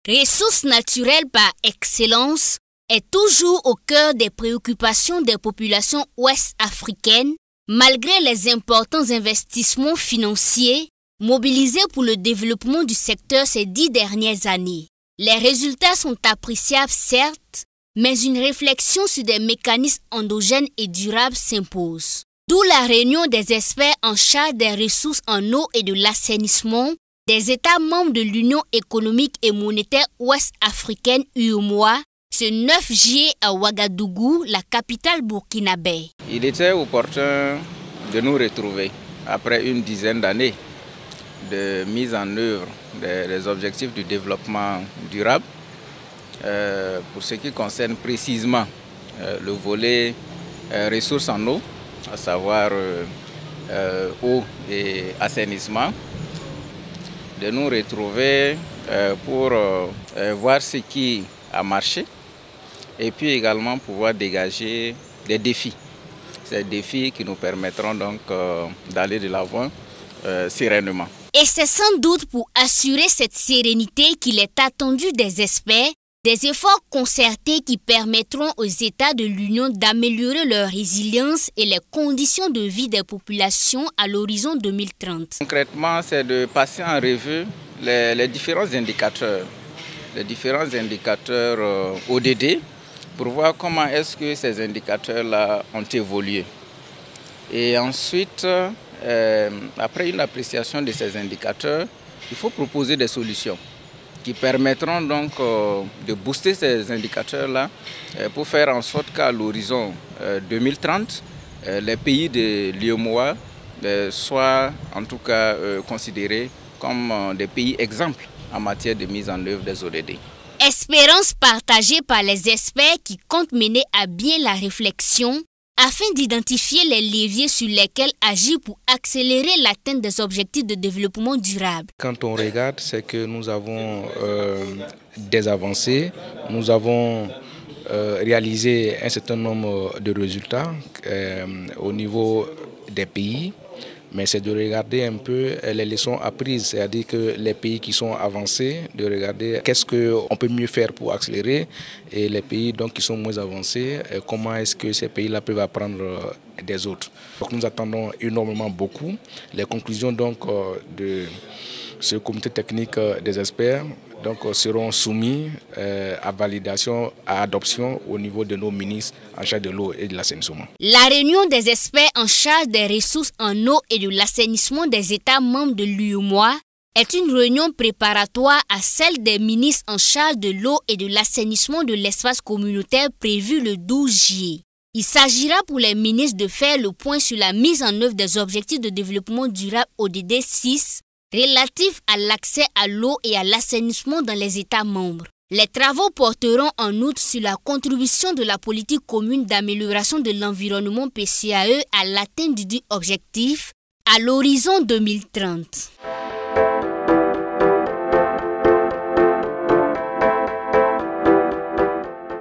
ressources naturelles par excellence, est toujours au cœur des préoccupations des populations ouest-africaines, malgré les importants investissements financiers mobilisés pour le développement du secteur ces 10 dernières années. Les résultats sont appréciables certes, mais une réflexion sur des mécanismes endogènes et durables s'impose. D'où la réunion des experts en charge des ressources en eau et de l'assainissement des États membres de l'Union économique et monétaire ouest-africaine UEMOA ce 9 juillet à Ouagadougou, la capitale burkinabé. Il était opportun de nous retrouver après une dizaine d'années de mise en œuvre des objectifs du développement durable. Pour ce qui concerne précisément le volet ressources en eau, à savoir eau et assainissement, de nous retrouver pour voir ce qui a marché et puis également pouvoir dégager des défis. Ces défis qui nous permettront donc d'aller de l'avant sereinement. Et c'est sans doute pour assurer cette sérénité qu'il est attendu des experts, des efforts concertés qui permettront aux États de l'Union d'améliorer leur résilience et les conditions de vie des populations à l'horizon 2030. Concrètement, c'est de passer en revue les différents indicateurs ODD, pour voir comment est-ce que ces indicateurs-là ont évolué. Et ensuite, après une appréciation de ces indicateurs, il faut proposer des solutions qui permettront donc de booster ces indicateurs-là pour faire en sorte qu'à l'horizon 2030, les pays de l'UEMOA soient en tout cas considérés comme des pays exemples en matière de mise en œuvre des ODD. Espérance partagée par les experts qui comptent mener à bien la réflexion afin d'identifier les leviers sur lesquels agir pour accélérer l'atteinte des objectifs de développement durable. Quand on regarde, c'est que nous avons des avancées, nous avons réalisé un certain nombre de résultats au niveau des pays. Mais c'est de regarder un peu les leçons apprises, c'est-à-dire que les pays qui sont avancés, de regarder qu'est-ce qu'on peut mieux faire pour accélérer, et les pays donc, qui sont moins avancés, comment est-ce que ces pays-là peuvent apprendre des autres. Donc nous attendons énormément beaucoup. Les conclusions donc, de ce comité technique des experts donc, seront soumis à validation, à adoption au niveau de nos ministres en charge de l'eau et de l'assainissement. La réunion des experts en charge des ressources en eau et de l'assainissement des États membres de l'UEMOA est une réunion préparatoire à celle des ministres en charge de l'eau et de l'assainissement de l'espace communautaire prévue le 12 juillet. Il s'agira pour les ministres de faire le point sur la mise en œuvre des objectifs de développement durable ODD 6 relatifs à l'accès à l'eau et à l'assainissement dans les États membres. Les travaux porteront en outre sur la contribution de la politique commune d'amélioration de l'environnement PCAE à l'atteinte du objectif à l'horizon 2030.